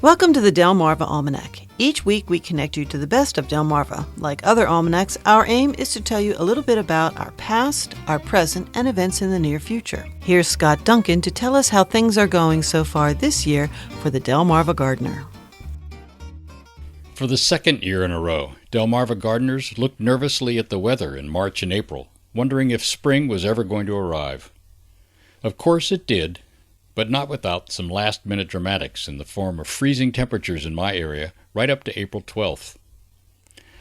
Welcome to the Delmarva Almanac. Each week we connect you to the best of Delmarva. Like other almanacs, our aim is to tell you a little bit about our past, our present, and events in the near future. Here's Scott Duncan to tell us how things are going so far this year for the Delmarva gardener. For the second year in a row, Delmarva gardeners looked nervously at the weather in March and April, wondering if spring was ever going to arrive. Of course it did, but not without some last-minute dramatics in the form of freezing temperatures in my area right up to April 12th.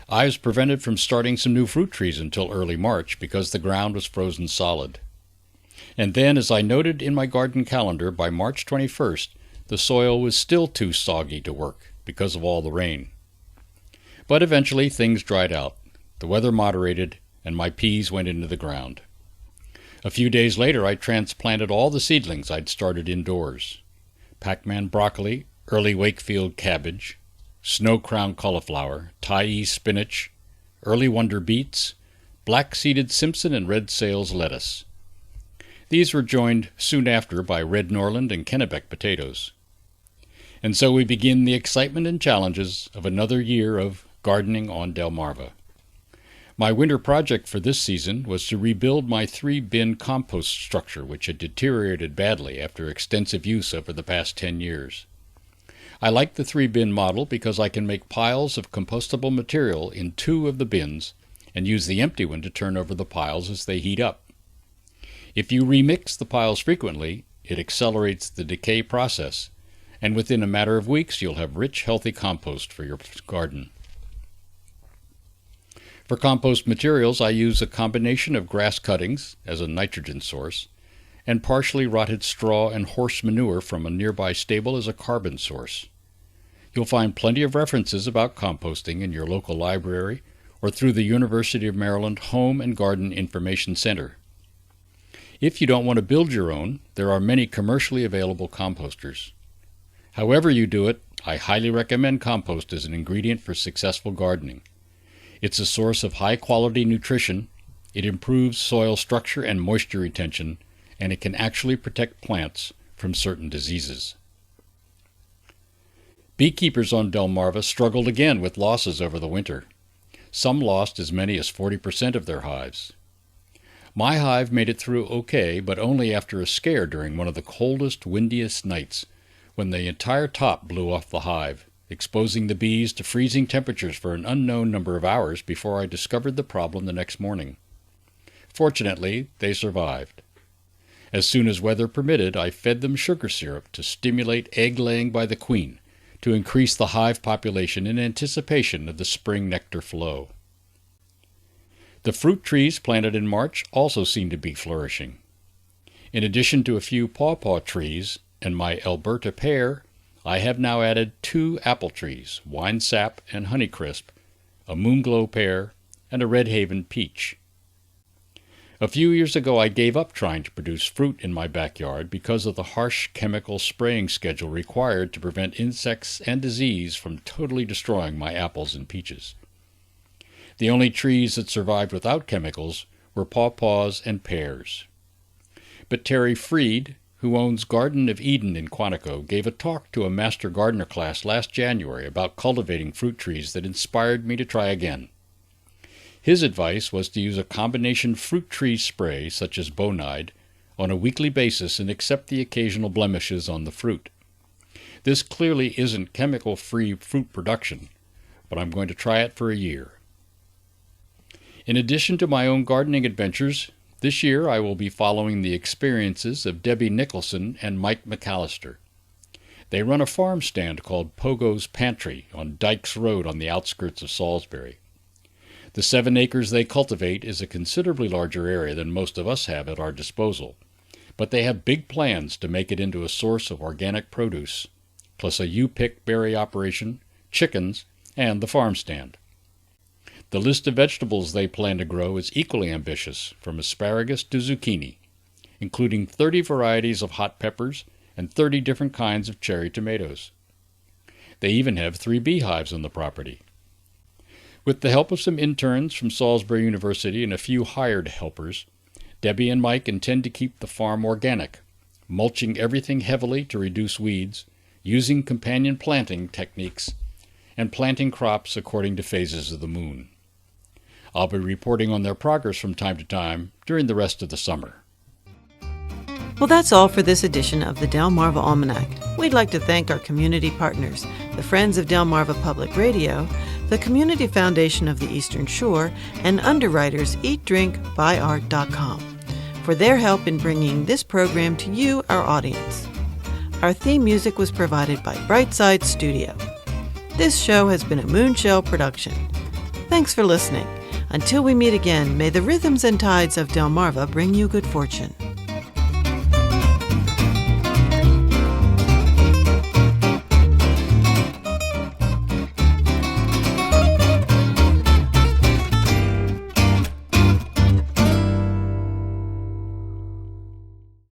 I was prevented from starting some new fruit trees until early March because the ground was frozen solid. And then, as I noted in my garden calendar, by March 21st, the soil was still too soggy to work because of all the rain. But eventually things dried out, the weather moderated, and my peas went into the ground. A few days later I transplanted all the seedlings I'd started indoors. Pac-Man broccoli, early Wakefield cabbage, snow-crown cauliflower, Thai spinach, early wonder beets, black-seeded Simpson and red sales lettuce. These were joined soon after by red Norland and Kennebec potatoes. And so we begin the excitement and challenges of another year of gardening on Delmarva. My winter project for this season was to rebuild my 3-bin compost structure, which had deteriorated badly after extensive use over the past 10 years. I like the 3-bin model because I can make piles of compostable material in 2 of the bins and use the empty one to turn over the piles as they heat up. If you remix the piles frequently, it accelerates the decay process, and within a matter of weeks you'll have rich, healthy compost for your garden. For compost materials, I use a combination of grass cuttings as a nitrogen source and partially rotted straw and horse manure from a nearby stable as a carbon source. You'll find plenty of references about composting in your local library or through the University of Maryland Home and Garden Information Center. If you don't want to build your own, there are many commercially available composters. However you do it, I highly recommend compost as an ingredient for successful gardening. It's a source of high-quality nutrition, it improves soil structure and moisture retention, and it can actually protect plants from certain diseases. Beekeepers on Delmarva struggled again with losses over the winter. Some lost as many as 40% of their hives. My hive made it through okay, but only after a scare during one of the coldest, windiest nights, when the entire top blew off the hive, exposing the bees to freezing temperatures for an unknown number of hours before I discovered the problem the next morning. Fortunately, they survived. As soon as weather permitted, I fed them sugar syrup to stimulate egg-laying by the queen, to increase the hive population in anticipation of the spring nectar flow. The fruit trees planted in March also seem to be flourishing. In addition to a few pawpaw trees and my Alberta pear, I have now added 2 apple trees, Winesap and Honeycrisp, a Moonglow pear, and a Redhaven peach. A few years ago I gave up trying to produce fruit in my backyard because of the harsh chemical spraying schedule required to prevent insects and disease from totally destroying my apples and peaches. The only trees that survived without chemicals were pawpaws and pears. But Terry Freed, who owns Garden of Eden in Quantico, gave a talk to a master gardener class last January about cultivating fruit trees that inspired me to try again. His advice was to use a combination fruit tree spray, such as Bonide, on a weekly basis and accept the occasional blemishes on the fruit. This clearly isn't chemical-free fruit production, but I'm going to try it for a year. In addition to my own gardening adventures, this year I will be following the experiences of Debbie Nicholson and Mike McAllister. They run a farm stand called Pogo's Pantry on Dykes Road on the outskirts of Salisbury. The 7 acres they cultivate is a considerably larger area than most of us have at our disposal, but they have big plans to make it into a source of organic produce, plus a U-pick berry operation, chickens, and the farm stand. The list of vegetables they plan to grow is equally ambitious, from asparagus to zucchini, including 30 varieties of hot peppers and 30 different kinds of cherry tomatoes. They even have 3 beehives on the property. With the help of some interns from Salisbury University and a few hired helpers, Debbie and Mike intend to keep the farm organic, mulching everything heavily to reduce weeds, using companion planting techniques, and planting crops according to phases of the moon. I'll be reporting on their progress from time to time during the rest of the summer. Well, that's all for this edition of the Delmarva Almanac. We'd like to thank our community partners, the Friends of Delmarva Public Radio, the Community Foundation of the Eastern Shore, and underwriters EatDrinkBuyArt.com for their help in bringing this program to you, our audience. Our theme music was provided by Brightside Studio. This show has been a Moonshell production. Thanks for listening. Until we meet again, may the rhythms and tides of Delmarva bring you good fortune.